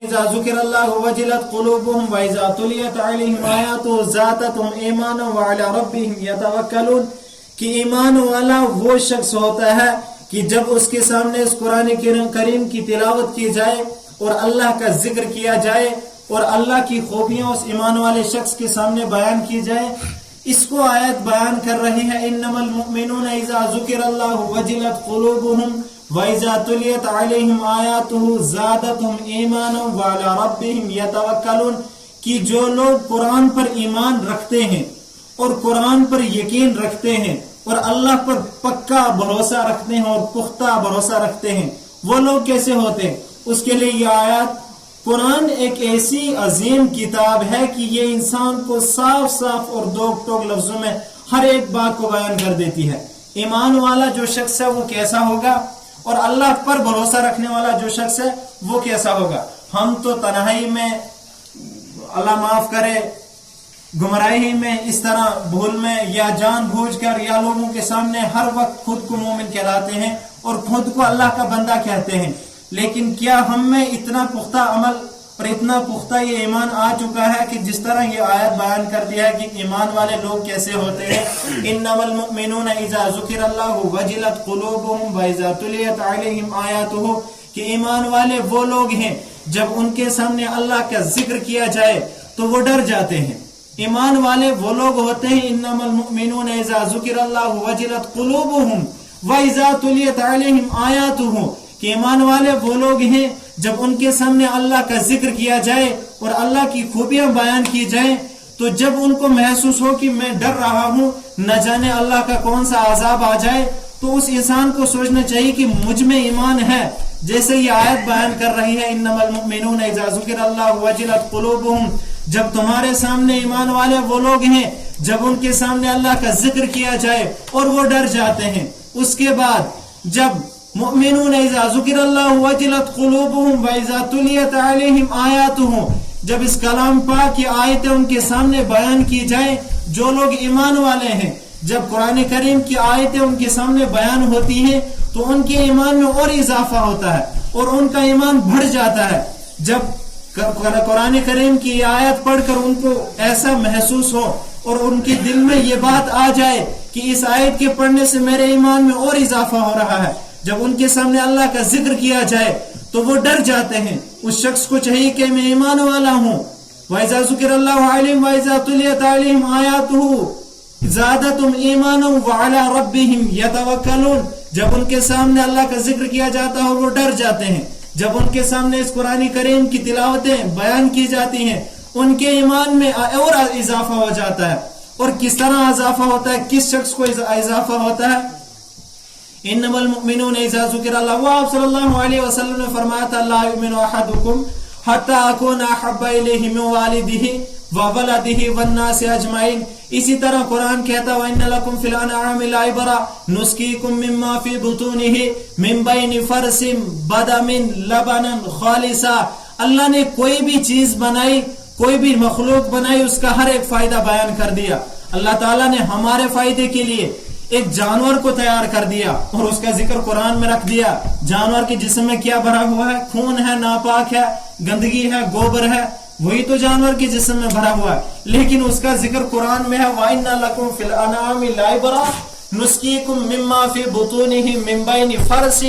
اذا ذکر اللہ وجلت قلوبهم واذا تلیت علیہم آیاتہ زادتہم ایمانا وعلی ربہم یتوکلون کہ ایمان والا وہ شخص ہوتا ہے کہ جب اس کے سامنے اس قرآن کریم کی تلاوت کی جائے اور اللہ کا ذکر کیا جائے اور اللہ کی خوبیاں اس ایمان والے شخص کے سامنے بیان کی جائے. اس کو آیت بیان کر رہی ہے انما المؤمنون اذا ذکر اللہ وجلت قلوبهم وَإِذَا تُلِيَتْ عَلَيْهِمْ آيَاتُهُ زَادَتْهُمْ إِيمَانًا وَعَلَى رَبِّهِمْ يَتَوَكَّلُونَ کہ جو لوگ قرآن پر ایمان رکھتے ہیں اور قرآن پر یقین رکھتے ہیں اور اللہ پر پکا بھروسہ رکھتے ہیں اور پختہ بھروسہ رکھتے ہیں، وہ لوگ کیسے ہوتے ہیں؟ اس کے لیے یہ آیات، قرآن ایک ایسی عظیم کتاب ہے کہ یہ انسان کو صاف صاف اور دوک ٹوک لفظوں میں ہر ایک بات کو بیان کر دیتی ہے. ایمان والا جو شخص ہے وہ کیسا ہوگا اور اللہ پر بھروسہ رکھنے والا جو شخص ہے وہ کیسا ہوگا. ہم تو تنہائی میں، اللہ معاف کرے، گمراہی میں، اس طرح بھول میں یا جان بوجھ کر یا لوگوں کے سامنے ہر وقت خود کو مومن کہلاتے ہیں اور خود کو اللہ کا بندہ کہتے ہیں، لیکن کیا ہم میں اتنا پختہ عمل اور اتنا پختہ یہ ایمان آ چکا ہے کہ جس طرح یہ آیت بیان کر دیا ہے کہ ایمان والے لوگ کیسے ہوتے ہیں؟ انما المؤمنون اذا ذکر اللہ وجلت قلوبهم واذا تلیت علیہم آیاتہ کہ ایمان والے وہ لوگ ہیں جب ان کے سامنے اللہ کا ذکر کیا جائے تو وہ ڈر جاتے ہیں. ایمان والے وہ لوگ ہوتے ہیں انما المؤمنون اذا ذکر اللہ وجلت قلوبهم واذا تلیت علیہم آیاتہ کہ ایمان والے وہ لوگ ہیں جب ان کے سامنے اللہ کا ذکر کیا جائے اور اللہ کی خوبیاں بیان کی جائیں تو جب ان کو محسوس ہو کہ میں ڈر رہا ہوں نہ جانے اللہ کا کون سا عذاب آ جائے، تو اس انسان کو سوچنا چاہیے کہ مجھ میں ایمان ہے. جیسے یہ آیت بیان کر رہی ہے انما المؤمنون اذا ذکر اللہ وجلت قلوبهم، جب تمہارے سامنے ایمان والے وہ لوگ ہیں جب ان کے سامنے اللہ کا ذکر کیا جائے اور وہ ڈر جاتے ہیں. اس کے بعد جب مؤمنون اذا ذکر اللہ وجلت قلوبهم واذا تلیت علیہم آیاتہ، جب اس کلام پاک کی آیتیں ان کے سامنے بیان کی جائیں، جو لوگ ایمان والے ہیں جب قرآن کریم کی آیتیں ان کے سامنے بیان ہوتی ہیں تو ان کے ایمان میں اور اضافہ ہوتا ہے اور ان کا ایمان بڑھ جاتا ہے. جب قرآن کریم کی آیت پڑھ کر ان کو ایسا محسوس ہو اور ان کے دل میں یہ بات آ جائے کہ اس آیت کے پڑھنے سے میرے ایمان میں اور اضافہ ہو رہا ہے، جب ان کے سامنے اللہ کا ذکر کیا جائے تو وہ ڈر جاتے ہیں. اس شخص کو چاہیے کہ میں ایمان والا ہوں. وَإِذَا ذُكِرَ اللَّهُ عَلَيْهِمْ وَإِذَا تُلِيَتْ عَلَيْهِمْ آيَاتُهُ زَادَتْهُمْ إِيمَانًا وَعَلَى رَبِّهِمْ يَتَوَكَّلُونَ، جب ان کے سامنے اللہ کا ذکر کیا جاتا ہے وہ ڈر جاتے ہیں. جب ان کے سامنے اس قرآن کریم کی تلاوتیں بیان کی جاتی ہیں ان کے ایمان میں اور اضافہ ہو جاتا ہے. اور کس طرح اضافہ ہوتا ہے، کس شخص کو اضافہ ہوتا ہے؟ انما المؤمنون اذا ذکر اللہ، وہ آپ صلی اللہ علیہ وسلم نے فرمایا تھا لا یؤمن احدکم حتی اکون احب الیہ من والدہ وولدہ والناس اجمعین. اسی طرح قرآن کہتا وان لکم فی الانعام لعبرۃ نسقیکم مما فی بطونہ من بین فرث بدم لبنا خالصا. اللہ نے کوئی بھی چیز بنائی، کوئی بھی مخلوق بنائی، اس کا ہر ایک فائدہ بیان کر دیا. اللہ تعالیٰ نے ہمارے فائدے کے لیے ایک جانور کو تیار کر دیا اور اس کا ذکر قرآن میں رکھ دیا. جانور کے جسم میں کیا بھرا ہوا ہے؟ خون ہے، ناپاک ہے، گندگی ہے، گوبر ہے، وہی تو جانور کے جسم میں بھرا ہوا ہے، لیکن اس کا ذکر قرآن میں ہے وَإِنَّ لَكُمْ فِي الْأَنْعَامِ لَعِبْرَةً نُسْقِيكُم مِّمَّا فِي بُطُونِهِ مِن بَيْنِ فَرْثٍ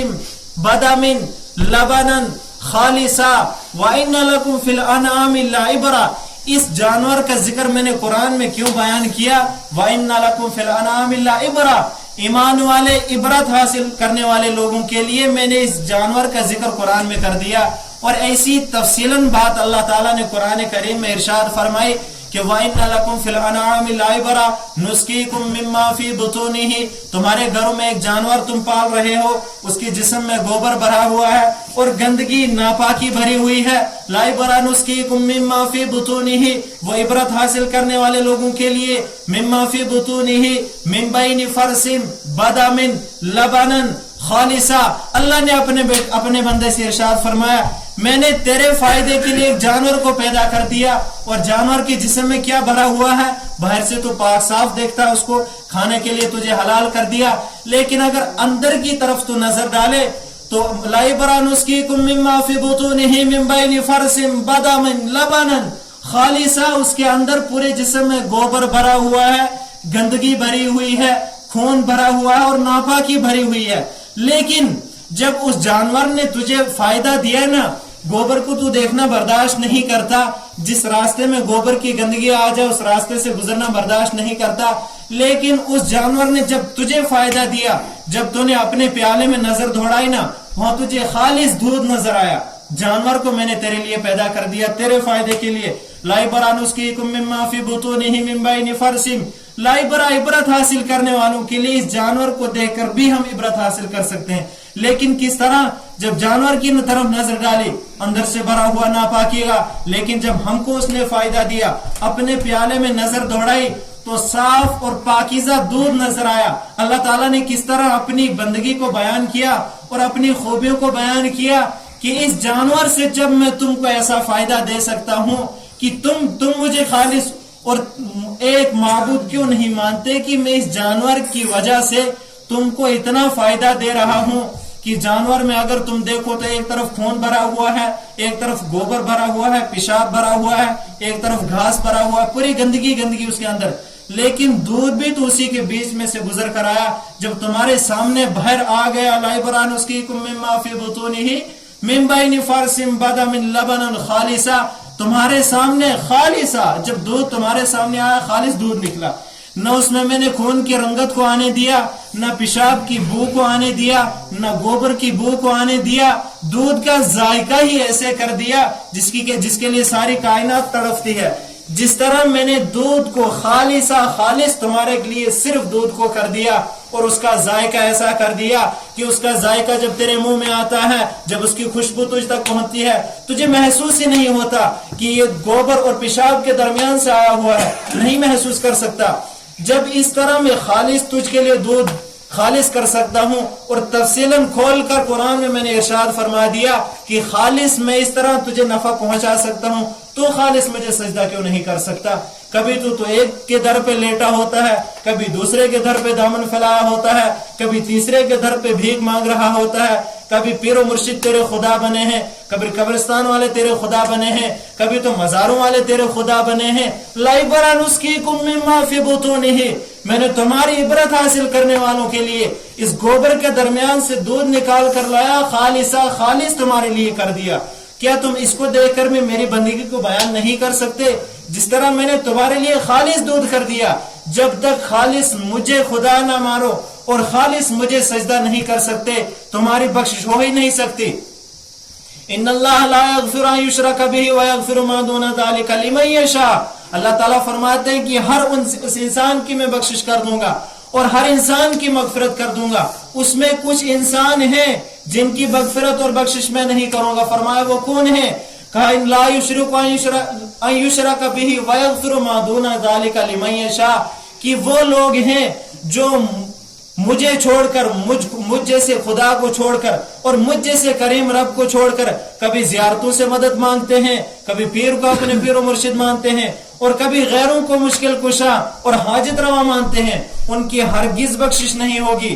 بَدَمٍ لَبَنًا خَالِصًا وَإِنَّ لَكُمْ فِي الْأَنْعَامِ لَعِبْرَةً. اس جانور کا ذکر میں نے قرآن میں کیوں بیان کیا؟ وَإِنَّ لَكُمْ فِي الْأَنْعَامِ لَعِبْرَةً، ایمان والے عبرت حاصل کرنے والے لوگوں کے لیے میں نے اس جانور کا ذکر قرآن میں کر دیا. اور ایسی تفصیلاً بات اللہ تعالیٰ نے قرآن کریم میں ارشاد فرمائی کہ وَإِنَّ لَكُمْ فِي الْأَنْعَامِ لَعِبْرَةً نُسْقِيكُم مِّمَّا فِي بُطُونِهِ، تمہارے گھروں میں ایک جانور تم پال رہے ہو، اس کے جسم میں گوبر بھرا ہوا ہے اور گندگی ناپاکی بھری ہوئی ہے. لَعِبْرَةً نُسْقِيكُم مِّمَّا فِي بُطُونِهِ، وہ عبرت حاصل کرنے والے لوگوں کے لیے مِّمَّا فِي بُطُونِهِ مِن بَيْنِ فَرْثٍ بَدَمٍ لَبَنًا خالصا. اللہ نے اپنے بندے سے ارشاد فرمایا میں نے تیرے فائدے کے لیے ایک جانور کو پیدا کر دیا، اور جانور کے جسم میں کیا بھرا ہوا ہے؟ باہر سے تو پاک صاف دیکھتا ہے، اس کو کھانے کے لیے تجھے حلال کر دیا، لیکن اگر اندر کی طرف تو نظر ڈالے تو لائبرا نسقیکم مما فی بطونہ من بین فرث بدم لبنا خالصا، اس کے اندر پورے جسم میں گوبر بھرا ہوا ہے، گندگی بھری ہوئی ہے، خون بھرا ہوا ہے اور ناپاکی بھری ہوئی ہے، لیکن جب اس جانور نے تجھے فائدہ دیا نا، گوبر کو تو دیکھنا برداشت نہیں کرتا، جس راستے میں گوبر کی گندگی آ جائے اس راستے سے گزرنا برداشت نہیں کرتا، لیکن اس جانور نے جب تجھے فائدہ دیا، جب تو نے اپنے پیالے میں نظر دوڑائی نا، وہاں تجھے خالص دودھ نظر آیا، جانور کو میں نے تیرے لیے پیدا کر دیا تیرے فائدے کے لیے۔ لائبرا نسقیکم مما فی بطونہ من بین فرث، لائبرا عبرت حاصل کرنے والوں کے لیے اس جانور کو دیکھ کر بھی ہم عبرت حاصل کر سکتے ہیں، لیکن کس طرح؟ جب جانور کی طرف نظر ڈالی اندر سے بھرا ہوا ناپاکی گا، لیکن جب ہم کو اس نے فائدہ دیا، اپنے پیالے میں نظر دوڑائی تو صاف اور پاکیزہ دودھ نظر آیا۔ اللہ تعالیٰ نے کس طرح اپنی بندگی کو بیان کیا اور اپنی خوبیوں کو بیان کیا کہ اس جانور سے جب میں تم کو ایسا فائدہ دے سکتا ہوں کہ تم مجھے خالص اور ایک معبود کیوں نہیں مانتے کہ میں اس جانور کی وجہ سے تم کو اتنا فائدہ دے رہا ہوں کہ جانور میں اگر تم دیکھو تو ایک طرف خون بھرا ہوا ہے، ایک طرف گوبر بھرا ہوا ہے، پیشاب بھرا ہوا ہے، ایک طرف گھاس بھرا ہوا ہے، پوری گندگی اس کے اندر، لیکن دودھ بھی تو اسی کے بیچ میں سے گزر کر آیا۔ جب تمہارے سامنے بہر آ گیا، لائبرا نسقیکم مما فی بطونہ من بین فرث بدم لبنا خالصا، تمہارے سامنے خالصا، جب دودھ تمہارے سامنے آیا خالص دودھ نکلا، نہ اس میں نے خون کی رنگت کو آنے دیا، نہ پیشاب کی بو کو آنے دیا، نہ گوبر کی بو کو آنے دیا، دودھ کا ذائقہ ہی ایسے کر دیا جس کے لیے ساری کائنات تڑپتی ہے۔ جس طرح میں نے دودھ کو خالص تمہارے لیے صرف دودھ کو کر دیا اور اس کا ذائقہ ایسا کر دیا کہ اس کا ذائقہ جب تیرے منہ میں آتا ہے، جب اس کی خوشبو تجھ تک پہنچتی ہے، تجھے محسوس ہی نہیں ہوتا کہ یہ گوبر اور پیشاب کے درمیان سے آیا ہوا ہے، نہیں محسوس کر سکتا۔ جب اس طرح میں خالص تجھ کے لیے دودھ خالص کر سکتا ہوں، اور تفصیلاً کھول کر قرآن میں نے ارشاد فرما دیا کہ خالص میں اس طرح تجھے نفع پہنچا سکتا ہوں، تو خالص مجھے سجدہ کیوں نہیں کر سکتا؟ کبھی تو ایک کے در پہ لیٹا ہوتا ہے، کبھی دوسرے کے در پہ دامن پھیلایا ہوتا ہے، کبھی تیسرے کے در پہ بھیک مانگ رہا ہوتا ہے، کبھی پیر و مرشد تیرے خدا بنے ہیں، کبھی قبرستان والے تیرے خدا بنے ہیں، کبھی تو مزاروں والے تیرے خدا بنے ہیں۔ لائبرا نسقیکم مما فی بطونہ، میں نے تمہاری عبرت حاصل کرنے والوں کے لیے اس گوبر کے درمیان سے دودھ نکال کر لایا، خالص تمہارے لیے کر دیا۔ کیا تم اس کو دیکھ کر میں میری بندگی کو بیان نہیں کر سکتے؟ جس طرح میں نے تمہارے لیے خالص دودھ کر دیا، جب تک خالص مجھے خدا نہ مارو اور خالص مجھے سجدہ نہیں کر سکتے، تمہاری بخشش ہو ہی نہیں سکتی۔ ان اللہ لا یغفر ان یشرک بہ ویغفر ما دون ذلک لمن یشاء، اللہ تعالیٰ فرماتے ہیں کہ ہر اس انسان کی میں بخشش کر دوں گا اور ہر انسان کی مغفرت کر دوں گا۔ اس میں کچھ انسان ہیں جن کی مغفرت اور بخشش میں نہیں کروں گا، فرمایا وہ کون ہیں؟ کہا ان لا یشرک ان یشرک بہ ویغفر ما دون ذلک لمن یشاء، کہ وہ لوگ ہیں جو مجھے چھوڑ کر، مجھ جیسے خدا کو چھوڑ کر اور مجھ جیسے کریم رب کو چھوڑ کر کبھی زیارتوں سے مدد مانگتے ہیں، کبھی پیر کو اپنے پیر و مرشد مانتے ہیں، اور کبھی غیروں کو مشکل کشا اور حاجت روا مانتے ہیں، ان کی ہرگز بخشش نہیں ہوگی۔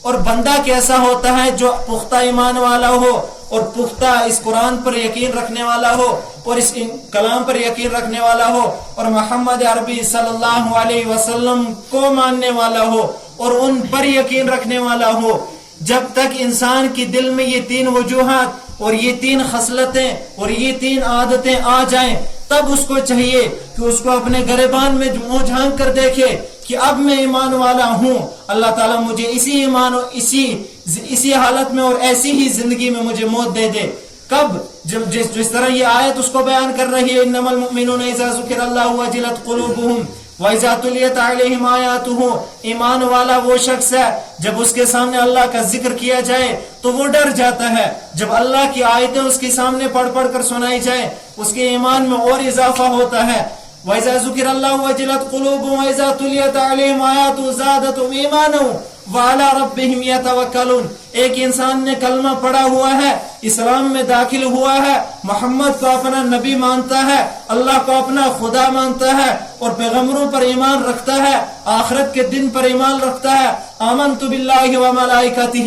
اور بندہ کیسا ہوتا ہے؟ جو پختہ ایمان والا ہو اور پختہ اس قرآن پر یقین رکھنے والا ہو اور اس کلام پر یقین رکھنے والا ہو اور محمد عربی صلی اللہ علیہ وسلم کو ماننے والا ہو اور ان پر یقین رکھنے والا ہو۔ جب تک انسان کی دل میں یہ تین وجوہات اور یہ تین خصلتیں اور یہ تین عادتیں آ جائیں، تب اس کو چاہیے کہ اس کو اپنے گریبان میں منہ جھانک کر دیکھے کہ اب میں ایمان والا ہوں، اللہ تعالیٰ مجھے اسی ایمان اور اسی حالت میں اور ایسی ہی زندگی میں مجھے موت دے دے۔ کب؟ جب جس طرح یہ آیت اس کو بیان کر رہی ہے، انما المؤمنون اذا ذکر اللہ وجلت قلوبهم وَإِذَا تُلِيَتْ عَلَيْهِمْ آيَاتُهُ، ایمان والا وہ شخص ہے جب اس کے سامنے اللہ کا ذکر کیا جائے تو وہ ڈر جاتا ہے، جب اللہ کی آیتیں اس کے سامنے پڑھ کر سنائی جائے اس کے ایمان میں اور اضافہ ہوتا ہے۔ وَإِذَا ذُكِرَ اللَّهُ وَجِلَتْ قُلُوبُهُمْ وَإِذَا تُلِيَتْ عَلَيْهِمْ آيَاتُهُ زَادَتْهُمْ إِيمَانًا وَعَلَى رَبِّهِمْ يَتَوَكَّلُونَ۔ ایک انسان نے کلمہ پڑھا ہوا ہے، اسلام میں داخل ہوا ہے، محمد کو اپنا نبی مانتا ہے، اللہ کو اپنا خدا مانتا ہے اور پیغمبروں پر ایمان رکھتا ہے، آخرت کے دن پر ایمان رکھتا ہے، آمنت باللہ وملائکتہ